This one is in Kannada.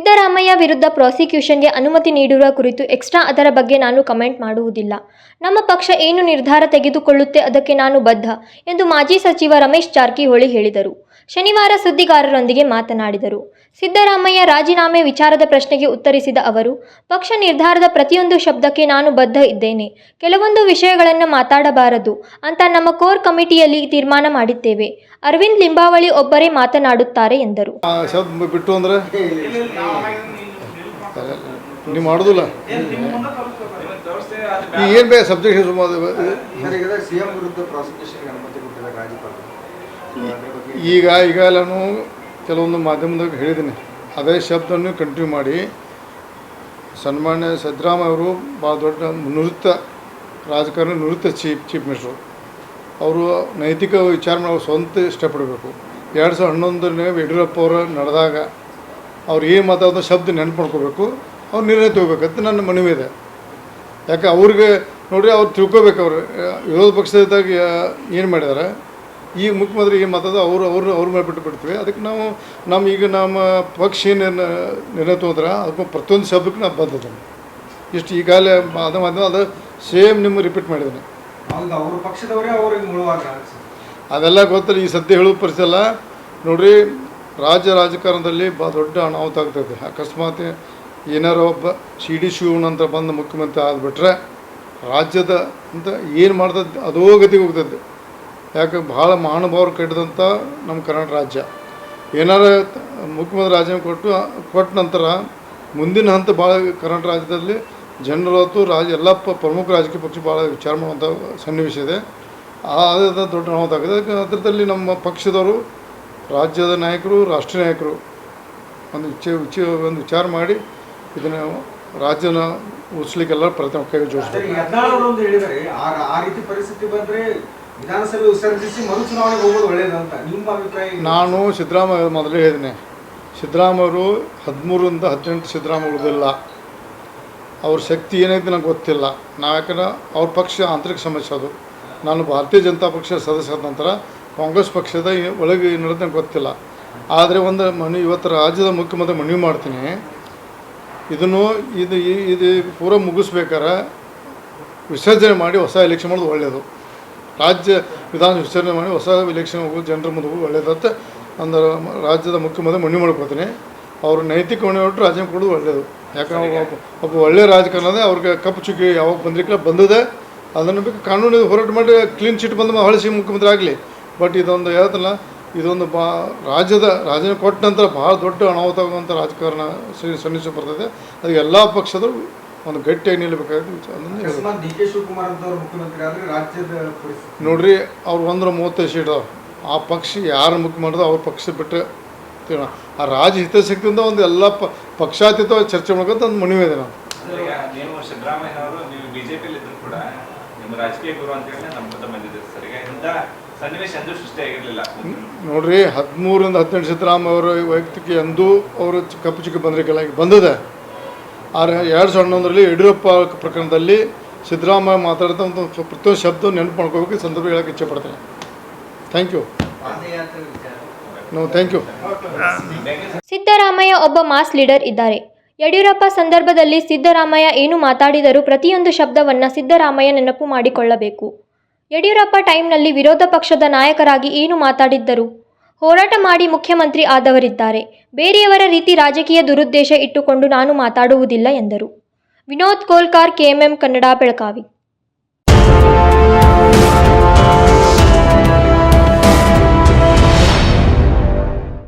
ಸಿದ್ದರಾಮಯ್ಯ ವಿರುದ್ಧ ಪ್ರಾಸಿಕ್ಯೂಷನ್ಗೆ ಅನುಮತಿ ನೀಡಿರುವ ಕುರಿತು ಎಕ್ಸ್ಟ್ರಾ ಅದರ ಬಗ್ಗೆ ನಾನು ಕಮೆಂಟ್ ಮಾಡುವುದಿಲ್ಲ. ನಮ್ಮ ಪಕ್ಷ ಏನು ನಿರ್ಧಾರ ತೆಗೆದುಕೊಳ್ಳುತ್ತೆ ಅದಕ್ಕೆ ನಾನು ಬದ್ಧ ಎಂದು ಮಾಜಿ ಸಚಿವ ರಮೇಶ್ ಜಾರಕಿಹೊಳಿ ಹೇಳಿದರು. ಶನಿವಾರ ಸುದ್ದಿಗಾರರೊಂದಿಗೆ ಮಾತನಾಡಿದರು. ಸಿದ್ದರಾಮಯ್ಯ ರಾಜೀನಾಮೆ ವಿಚಾರದ ಪ್ರಶ್ನೆಗೆ ಉತ್ತರಿಸಿದ ಅವರು, ಪಕ್ಷ ನಿರ್ಧಾರದ ಪ್ರತಿಯೊಂದು ಶಬ್ದಕ್ಕೆ ನಾನು ಬದ್ಧ ಇದ್ದೇನೆ. ಕೆಲವೊಂದು ವಿಷಯಗಳನ್ನು ಮಾತಾಡಬಾರದು ಅಂತ ನಮ್ಮ ಕೋರ್ ಕಮಿಟಿಯಲ್ಲಿ ತೀರ್ಮಾನ ಮಾಡಿದ್ದೇವೆ. ಅರವಿಂದ್ ಲಿಂಬಾವಳಿ ಒಬ್ಬರೇ ಮಾತನಾಡುತ್ತಾರೆ ಎಂದರು. ನೀವು ಮಾಡೋದಿಲ್ಲ ಏನು ಬೇಕು ಸಬ್ಜೆಕ್ಟ್ ಈಗ ನಾನು ಕೆಲವೊಂದು ಮಾಧ್ಯಮದಾಗ ಹೇಳಿದ್ದೀನಿ. ಅದೇ ಶಬ್ದವನ್ನು ಕಂಟಿನ್ಯೂ ಮಾಡಿ ಸನ್ಮಾನ್ಯ ಸಿದ್ದರಾಮಯ್ಯ ಅವರು ಭಾಳ ದೊಡ್ಡ ನಿವೃತ್ತ ರಾಜಕಾರಣಿ, ನಿವೃತ್ತ ಚೀಫ್ ಮಿನಿಸ್ಟರು. ಅವರು ನೈತಿಕ ವಿಚಾರ ಮಾಡಿ ಸ್ವಂತ ಸ್ಟೆಪ್ ಇಡಬೇಕು. 2011ನೇ ಯಡಿಯೂರಪ್ಪ ಅವರು ನಡೆದಾಗ ಅವ್ರು ಏನು ಮಾತಾಡೋ ಶಬ್ದ ನೆನಪು ಮಾಡ್ಕೋಬೇಕು, ಅವ್ರು ನಿರ್ಣಯ ತೊಗೋಬೇಕಂತ ನನ್ನ ಮನವಿ ಇದೆ. ಯಾಕೆ ಅವ್ರಿಗೆ ನೋಡಿರಿ, ಅವ್ರು ತಿಳ್ಕೊಬೇಕು. ಅವರು ವಿರೋಧ ಪಕ್ಷದಾಗ ಏನು ಮಾಡಿದ್ದಾರೆ, ಈಗ ಮುಖ್ಯಮಂತ್ರಿ ಏನು ಮಾತಾಡೋ ಅವ್ರ ಮೇಲೆ ಬಿಡ್ತೀವಿ. ಅದಕ್ಕೆ ನಮ್ಮ ಪಕ್ಷ ಏನು ನಿರ್ಣಯ ತೊಗೊಂಡ್ರೆ ಅದಕ್ಕೆ ಪ್ರತಿಯೊಂದು ಶಬ್ದಕ್ಕೆ ನಾನು ಬಂದಿದ್ದೇನೆ. ಇಷ್ಟು ಈಗಾಗಲೇ ಅದು ಸೇಮ್ ನಿಮ್ಮ ರಿಪೀಟ್ ಮಾಡಿದ್ದೇನೆ. ಅದೆಲ್ಲ ಗೊತ್ತಲ್ಲ, ಈ ಸದ್ಯ ಹೇಳೋ ಪರಿಸ್ಥಿತಿ ಅಲ್ಲ. ನೋಡಿರಿ, ರಾಜಕಾರಣದಲ್ಲಿ ಭಾಳ ದೊಡ್ಡ ಅನಾಹುತ ಆಗ್ತದೆ. ಅಕಸ್ಮಾತ್ ಏನಾರು ಒಬ್ಬ CD ಶಿವಣ್ಣ ಅಂತ ಬಂದು ಮುಖ್ಯಮಂತ್ರಿ ಆಗಿಬಿಟ್ರೆ ರಾಜ್ಯದ ಅಂತ ಏನು ಮಾಡ್ತದೆ ಅದೋ ಗತಿಗೆ ಹೋಗ್ತದೆ. ಯಾಕೆ ಭಾಳ ಮಹಾನುಭಾವರು ಕಟ್ಟಿದಂಥ ನಮ್ಮ ಕರ್ನಾಟಕ ರಾಜ್ಯ. ಏನಾರು ಮುಖ್ಯಮಂತ್ರಿ ರಾಜೀನಾಮೆ ಕೊಟ್ಟ ನಂತರ ಮುಂದಿನ ಹಂತ ಭಾಳ ಕರ್ನಾಟಕ ರಾಜ್ಯದಲ್ಲಿ ಜನರು ಹೊತ್ತು ಎಲ್ಲ ಪ್ರಮುಖ ರಾಜಕೀಯ ಪಕ್ಷ ಭಾಳ ವಿಚಾರ ಮಾಡುವಂಥ ಸನ್ನಿವೇಶ ಇದೆ. ಅದ ದೊಡ್ಡ ಅನಾಹುತ ಆಗಿದೆ. ಅದರಲ್ಲಿ ನಮ್ಮ ಪಕ್ಷದವರು, ರಾಜ್ಯದ ನಾಯಕರು, ರಾಷ್ಟ್ರೀಯ ನಾಯಕರು ಒಂದು ವಿಚಾರ ಮಾಡಿ ಇದನ್ನು ರಾಜ್ಯನ ಉಳಿಸ್ಲಿಕ್ಕೆಲ್ಲ ಪ್ರಯತ್ನ ಕೈ ಜೋಡಿಸ್ತಾರೆ. ನಾನು ಸಿದ್ದರಾಮಯ್ಯ ಮೊದಲೇ ಹೇಳಿದ್ದೀನಿ, ಸಿದ್ದರಾಮಯ್ಯವರು 13ರಿಂದ 18 ಸಿದ್ದರಾಮಯ್ಯ ಉಳಿದಿಲ್ಲ. ಅವ್ರ ಶಕ್ತಿ ಏನೈತೆ ನನಗೆ ಗೊತ್ತಿಲ್ಲ. ಯಾಕಂದ್ರೆ ಅವ್ರ ಪಕ್ಷ ಆಂತರಿಕ ಸಮಸ್ಯೆ ಅದು. ನಾನು ಭಾರತೀಯ ಜನತಾ ಪಕ್ಷ ಸದಸ್ಯ ಆದ ನಂತರ ಕಾಂಗ್ರೆಸ್ ಪಕ್ಷದ ಒಳಗೆ ನಡೆದು ನನಗೆ ಗೊತ್ತಿಲ್ಲ. ಆದರೆ ಒಂದು ಇವತ್ತು ರಾಜ್ಯದ ಮುಖ್ಯಮಂತ್ರಿ ಮನವಿ ಮಾಡ್ತೀನಿ, ಇದು ಪೂರ ಮುಗಿಸ್ಬೇಕಾರೆ ವಿಸರ್ಜನೆ ಮಾಡಿ ಹೊಸ ಎಲೆಕ್ಷನ್ ಮಾಡೋದು ಒಳ್ಳೆಯದು. ರಾಜ್ಯ ವಿಧಾನ ವಿಸರ್ಜನೆ ಮಾಡಿ ಹೊಸ ಎಲೆಕ್ಷನ್ ಹೋಗೋದು ಜನರ ಮುಂದೆ ಹೋಗೋದು ಒಳ್ಳೆಯದಂತ ಅಂದ್ರೆ ರಾಜ್ಯದ ಮುಖ್ಯಮಂತ್ರಿ ಮನವಿ ಮಾಡ್ಕೊತೀನಿ. ಅವರು ನೈತಿಕ ಹೊಣೆ ಹೊಟ್ಟು ರಾಜೀನಾಮೆ ಕೊಡೋದು ಒಳ್ಳೆಯದು. ಯಾಕಂದ್ರೆ ಒಬ್ಬ ಒಳ್ಳೆಯ ರಾಜಕಾರಣದೇ ಅವ್ರಿಗೆ ಕಪ್ಪು ಚುಕ್ಕಿ ಯಾವಾಗ ಬಂದಿರಲಿಲ್ಲ ಬಂದಿದೆ. ಅದನ್ನು ಬೇಕು ಕಾನೂನಿಗೆ ಹೋರಾಟ ಮಾಡಿ ಕ್ಲೀನ್ ಚಿಟ್ ಬಂದು ಹೊಳಿಸಿ ಮುಖ್ಯಮಂತ್ರಿ ಆಗಲಿ. ಬಟ್ ಇದೊಂದು ಹೇಳ್ತಲ್ಲ, ಇದೊಂದು ರಾಜ್ಯದ ರಾಜೀನಾಮೆ ಕೊಟ್ಟ ನಂತರ ಭಾಳ ದೊಡ್ಡ ಅನಾಹುತ ಆಗುವಂಥ ರಾಜಕಾರಣ ಸನ್ನಿವೇಶ ಬರ್ತದೆ. ಅದು ಎಲ್ಲ ಪಕ್ಷದರು ಒಂದು ಗಟ್ಟಿಯಾಗಿ ನಿಲ್ಲಬೇಕಾಗುತ್ತೆ. ನೋಡ್ರಿ, ಅವ್ರು 135 ಸೀಟ್ ಅದಾವೆ. ಆ ಪಕ್ಷ ಯಾರು ಮುಖ್ಯಮಂತ್ರಿ ಅವ್ರ ಪಕ್ಷ ಬಿಟ್ಟು ಆ ರಾಜ್ಯ ಹಿತಾಸಕ್ತಿಯಿಂದ ಒಂದು ಎಲ್ಲ ಪಕ್ಷಾತೀತವಾಗಿ ಚರ್ಚೆ ಮಾಡ್ಕೊಂತ ಒಂದು ಮನವಿ ಇದೆ. ನಾವು ನೋಡ್ರಿ, 13ರಿಂದ 18 ಸಿದ್ದರಾಮಯ್ಯ ಅವರ ವೈಯಕ್ತಿಕ ಎಂದೂ ಅವರು ಕಪ್ಪು ಚುಕ್ಕಿ ಬಂದಿದೆ. ಆದರೆ 2011ರಲ್ಲಿ ಯಡಿಯೂರಪ್ಪ ಪ್ರಕರಣದಲ್ಲಿ ಸಿದ್ದರಾಮಯ್ಯ ಮಾತಾಡಿದ ಪ್ರತಿಯೊಂದು ಶಬ್ದ ನೆನಪು ಮಾಡ್ಕೋಬೇಕು. ಈ ಸಂದರ್ಭ ಹೇಳಕ್ಕೆ ಇಚ್ಛೆ ಪಡ್ತೇನೆ. Thank you. Thank you. Siddaramaiah ಒಬ್ಬ ಮಾಸ್ ಲೀಡರ್ ಇದ್ದಾರೆ. ಯಡಿಯೂರಪ್ಪ ಸಂದರ್ಭದಲ್ಲಿ ಸಿದ್ದರಾಮಯ್ಯ ಏನು ಮಾತಾಡಿದರೂ ಪ್ರತಿಯೊಂದು ಶಬ್ದವನ್ನು ಸಿದ್ದರಾಮಯ್ಯ ನೆನಪು ಮಾಡಿಕೊಳ್ಳಬೇಕು. ಯಡಿಯೂರಪ್ಪ ಟೈಮ್ನಲ್ಲಿ ವಿರೋಧ ಪಕ್ಷದ ನಾಯಕರಾಗಿ ಏನು ಮಾತಾಡಿದ್ದರು? ಹೋರಾಟ ಮಾಡಿ ಮುಖ್ಯಮಂತ್ರಿ ಆದವರಿದ್ದಾರೆ. ಬೇರೆಯವರ ರೀತಿ ರಾಜಕೀಯ ದುರುದ್ದೇಶ ಇಟ್ಟುಕೊಂಡು ನಾನು ಮಾತಾಡುವುದಿಲ್ಲ ಎಂದರು. ವಿನೋದ್ ಕೋಲ್ಕಾರ್, KMM ಕನ್ನಡ, ಬೆಳಗಾವಿ.